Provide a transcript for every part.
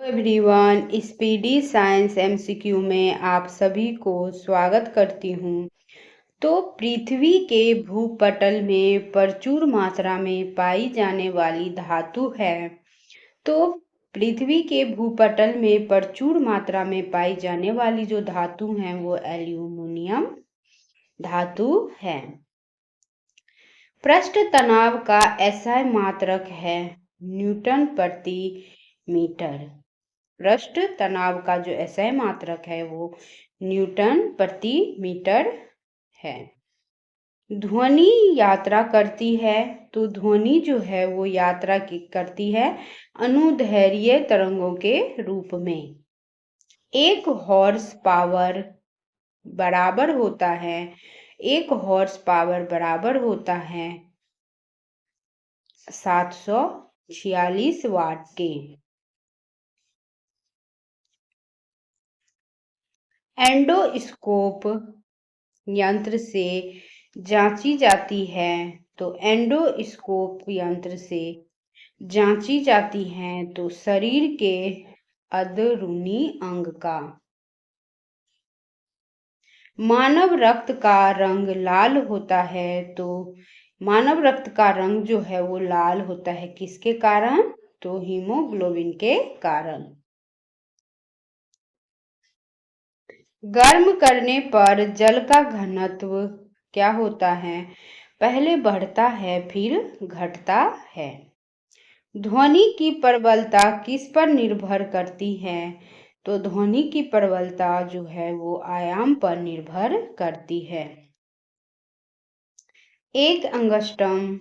Everyone, speedy science MCQ में आप सभी को स्वागत करती हूँ। तो पृथ्वी के भूपटल में प्रचुर मात्रा में पाई जाने वाली धातु है। तो पृथ्वी के भूपटल में प्रचुर मात्रा में पाई जाने वाली जो धातु है वो एल्यूमिनियम धातु है। पृष्ठ तनाव का एसआई मात्रक है न्यूटन प्रति मीटर। पृष्ठ तनाव का जो एसआई मात्रक है वो न्यूटन प्रति मीटर है। ध्वनि यात्रा करती है, तो ध्वनि जो है वो यात्रा करती है अनुदैर्घ्य तरंगों के रूप में। 1 हॉर्स पावर बराबर होता है 746 वाट के। एंडोस्कोप यंत्र से जांची जाती है, तो एंडोस्कोप यंत्र से जांची जाती है तो शरीर के अंदरूनी अंग का। मानव रक्त का रंग लाल होता है, तो मानव रक्त का रंग जो है वो लाल होता है किसके कारण? तो हीमोग्लोबिन के कारण। गर्म करने पर जल का घनत्व क्या होता है? पहले बढ़ता है फिर घटता है। ध्वनि की प्रबलता किस पर निर्भर करती है? तो ध्वनि की प्रबलता जो है वो आयाम पर निर्भर करती है। एक एंगस्ट्रॉम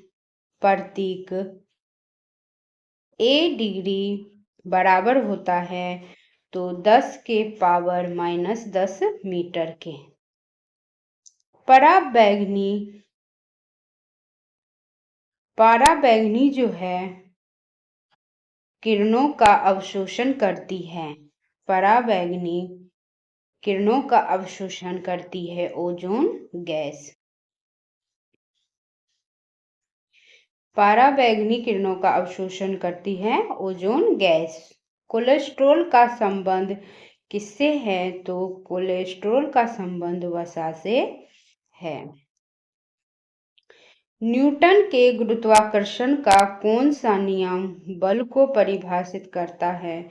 प्रतीक ए डिग्री बराबर होता है तो 10 के पावर -10 मीटर के। पराबैंगनी जो है किरणों का अवशोषण करती है। पराबैंगनी किरणों का अवशोषण करती है ओजोन गैस। पराबैंगनी किरणों का अवशोषण करती है ओजोन गैस। कोलेस्ट्रॉल का संबंध किससे है? तो कोलेस्ट्रॉल का संबंध वसा से है। न्यूटन के गुरुत्वाकर्षण का कौन सा नियम बल को परिभाषित करता है?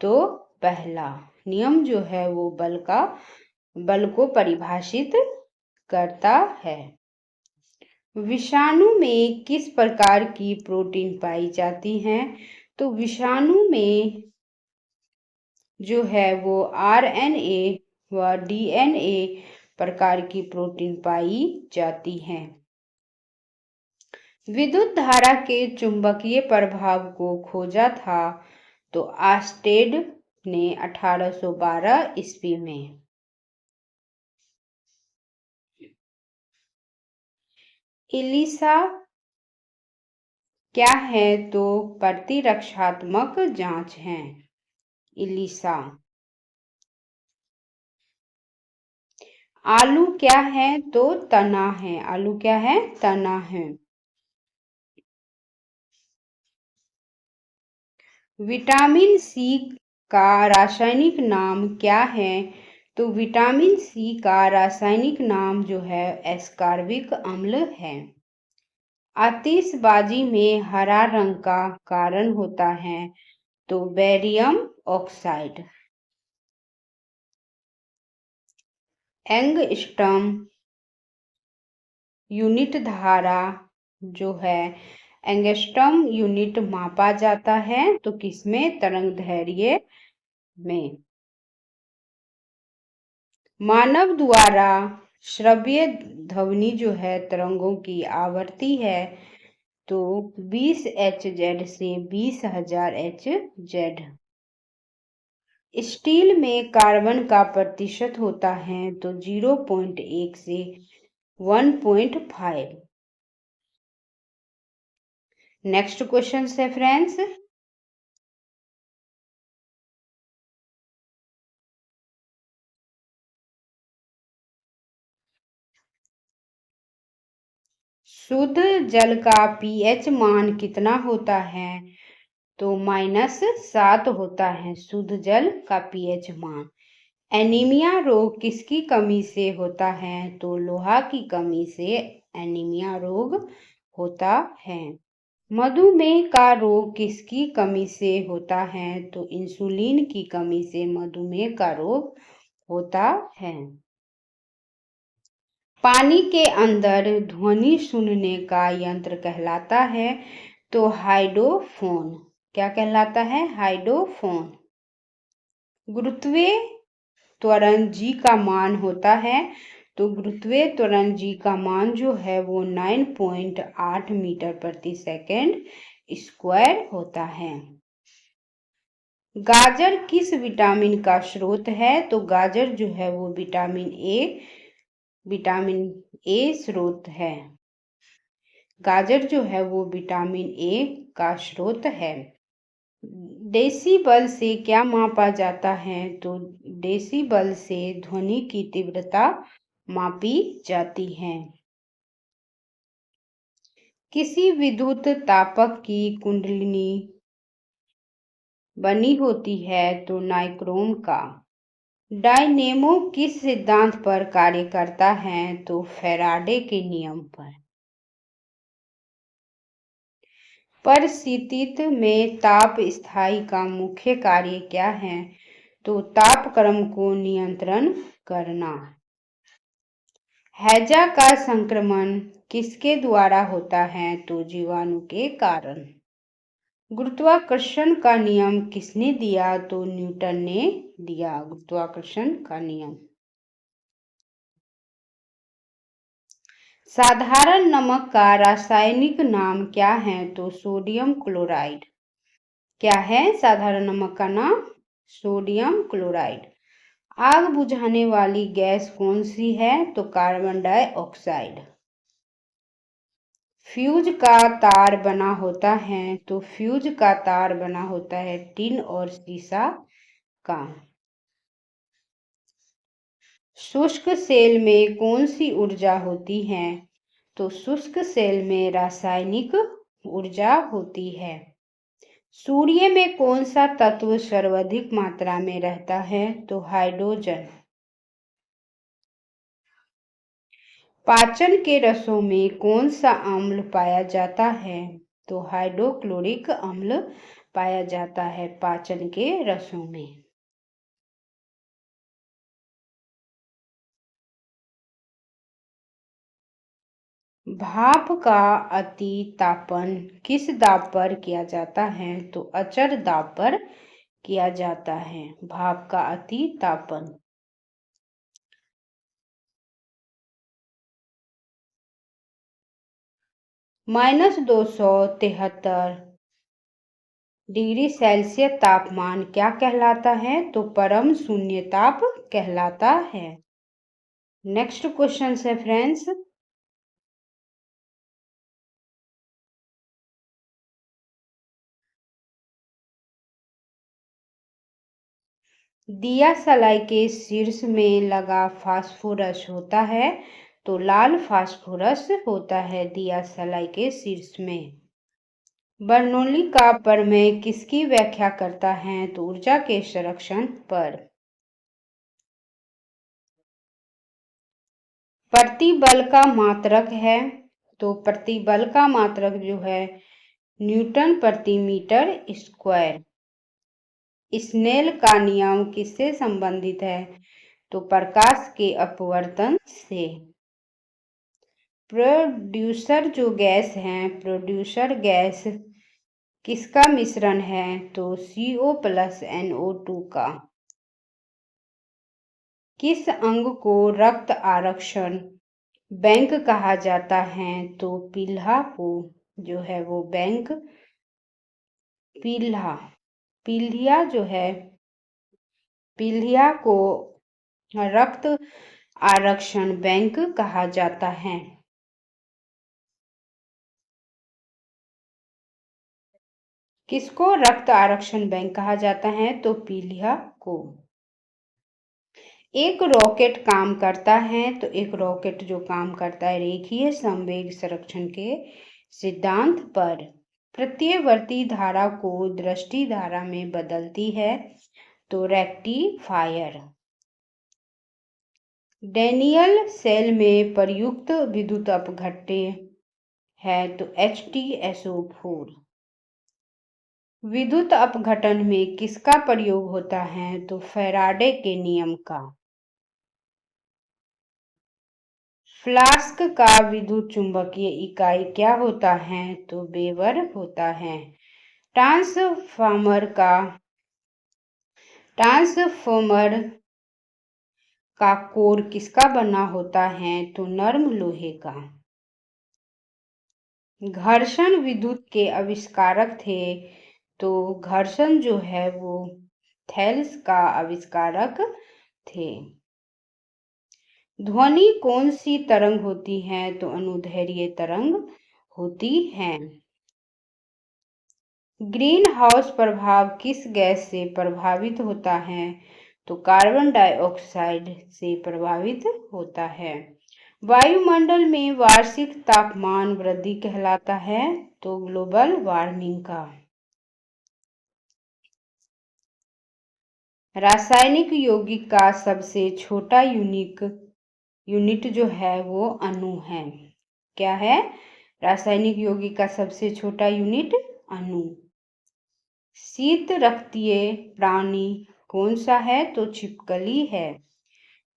तो पहला नियम जो है वो बल को परिभाषित करता है। विषाणु में किस प्रकार की प्रोटीन पाई जाती है? तो विषाणु में जो है वो आरएनए व डीएनए प्रकार की प्रोटीन पाई जाती है। विद्युत धारा के चुंबकीय प्रभाव को खोजा था तो आर्स्टेड ने 1812 ईस्वी में। इलिसा क्या है? तो प्रतिरक्षात्मक जांच है इलिसा। आलू क्या है? तो तना है। आलू क्या है? तना है। विटामिन सी का रासायनिक नाम क्या है? तो विटामिन सी का रासायनिक नाम जो है एस्कॉर्बिक अम्ल है। आतिशबाजी में हरा रंग का कारण होता है तो बेरियम ऑक्साइड। एंगस्ट्रॉम यूनिट धारा जो है एंगस्ट्रॉम यूनिट मापा जाता है तो किसमें? तरंगदैर्घ्य में। मानव द्वारा श्रव्य ध्वनि जो है तरंगों की आवृत्ति है तो 20 Hz से 20,000 Hz। स्टील में कार्बन का प्रतिशत होता है तो 0.1 से 1.5। नेक्स्ट क्वेश्चन है फ्रेंड्स, शुद्ध जल का पीएच मान कितना होता है? तो -7 होता है शुद्ध जल का पीएच मान। एनीमिया रोग किसकी कमी से होता है? तो लोहा की कमी से एनीमिया रोग होता है। मधुमेह का रोग किसकी कमी से होता है? तो इंसुलिन की कमी से मधुमेह का रोग होता है। पानी के अंदर ध्वनि सुनने का यंत्र कहलाता है तो हाइडोफोन। क्या कहलाता है? हाइडोफोन। गुरुत्वीय त्वरण जी का मान होता है तो गुरुत्वीय त्वरण जी का मान जो है वो 9.8 मीटर प्रति सेकंड स्क्वायर होता है। गाजर किस विटामिन का स्रोत है? तो गाजर जो है वो विटामिन ए स्रोत है। गाजर जो है वो विटामिन ए का स्रोत है। डेसिबल से क्या मापा जाता है? तो डेसिबल से ध्वनि की तीव्रता मापी जाती है। किसी विद्युत तापक की कुंडलिनी बनी होती है तो नाइक्रोम का। डायनेमो किस सिद्धांत पर कार्य करता है? तो फैराडे के नियम पर। परिस्थिति में ताप स्थायी का मुख्य कार्य क्या है? तो तापक्रम को नियंत्रण करना। हैजा का संक्रमण किसके द्वारा होता है? तो जीवाणु के कारण। गुरुत्वाकर्षण का नियम किसने दिया? तो न्यूटन ने दिया गुरुत्वाकर्षण का नियम। साधारण नमक का रासायनिक नाम क्या है? तो सोडियम क्लोराइड। क्या है साधारण नमक का नाम? Sodium chloride. आग बुझाने वाली गैस कौन सी है? तो कार्बन डाइऑक्साइड। फ्यूज का तार बना होता है तो फ्यूज का तार बना होता है टिन और सीसा का। शुष्क सेल में कौन सी ऊर्जा होती है? तो शुष्क सेल में रासायनिक ऊर्जा होती है। सूर्य में कौन सा तत्व सर्वाधिक मात्रा में रहता है? तो हाइड्रोजन। पाचन के रसों में कौन सा अम्ल पाया जाता है? तो हाइड्रोक्लोरिक अम्ल पाया जाता है पाचन के रसों में। भाप का अति तापन किस दाब पर किया जाता है? तो अचर दाब पर किया जाता है भाप का अति तापन। -273 डिग्री सेल्सियस तापमान क्या कहलाता है? तो परम शून्य ताप कहलाता है। नेक्स्ट क्वेश्चन है फ्रेंड्स, दिया सलाई के शीर्ष में लगा फास्फोरस होता है तो लाल फास्फोरस होता है दिया सलाई के शीर्ष में। बर्नौली का प्रमेय किसकी व्याख्या करता है? तो ऊर्जा के संरक्षण पर। प्रतिबल का मात्रक है तो प्रतिबल का मात्रक जो है न्यूटन प्रति मीटर स्क्वायर। स्नेल का नियम किससे संबंधित है? तो प्रकाश के अपवर्तन से। प्रोड्यूसर जो गैस है प्रोड्यूसर गैस किसका मिश्रण है? तो CO प्लस NO2 का। किस अंग को रक्त आरक्षण बैंक कहा जाता है? तो पील्हा को जो है वो बैंक पील्हिया जो है पील्हिया को रक्त आरक्षण बैंक कहा जाता है। किसको रक्त आरक्षण बैंक कहा जाता है? तो पीलिया को। एक रॉकेट काम करता है तो एक रॉकेट जो काम करता है रेखीय संवेग संरक्षण के सिद्धांत पर। प्रत्ययवर्ती धारा को दृष्टि धारा में बदलती है? तो रेक्टिफायर। डैनियल सेल में प्रयुक्त विद्युत अपघट्य है? तो HTSO4। विद्युत अपघटन में किसका प्रयोग होता है? तो फैराडे के नियम का। फ्लास्क का विद्युत चुंबकीय इकाई क्या होता है? तो वेबर होता है। ट्रांसफॉर्मर का कोर किसका बना होता है? तो नर्म लोहे का। घर्षण विद्युत के आविष्कारक थे? तो घर्षण जो है वो थेल्स का आविष्कारक थे। ध्वनि कौन सी तरंग होती है? तो अनुदैर्ध्य तरंग होती है। ग्रीन हाउस प्रभाव किस गैस से प्रभावित होता है? तो कार्बन डाइऑक्साइड से प्रभावित होता है। वायुमंडल में वार्षिक तापमान वृद्धि कहलाता है? तो ग्लोबल वार्मिंग का। रासायनिक यौगिक का सबसे छोटा यूनिट जो है वो अणु है। क्या है? रासायनिक यौगिक का सबसे छोटा यूनिट अणु। शीत रक्तीय प्राणी कौन सा है? तो छिपकली है।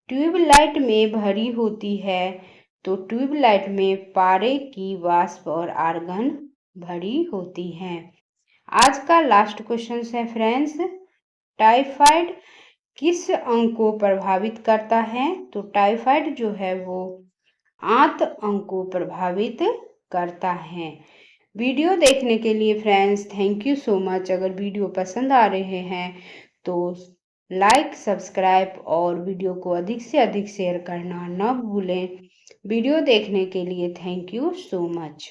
ट्यूबलाइट में भरी होती है? तो ट्यूबलाइट में पारे की वाष्प और आर्गन भरी होती है। आज का लास्ट क्वेश्चन है फ्रेंड्स, टाइफाइड किस अंग को प्रभावित करता है? तो टाइफाइड जो है वो आंत अंग को प्रभावित करता है। वीडियो देखने के लिए friends thank you so much. अगर वीडियो पसंद आ रहे हैं तो लाइक, सब्सक्राइब और वीडियो को अधिक से अधिक शेयर करना न भूलें। वीडियो देखने के लिए थैंक यू सो मच।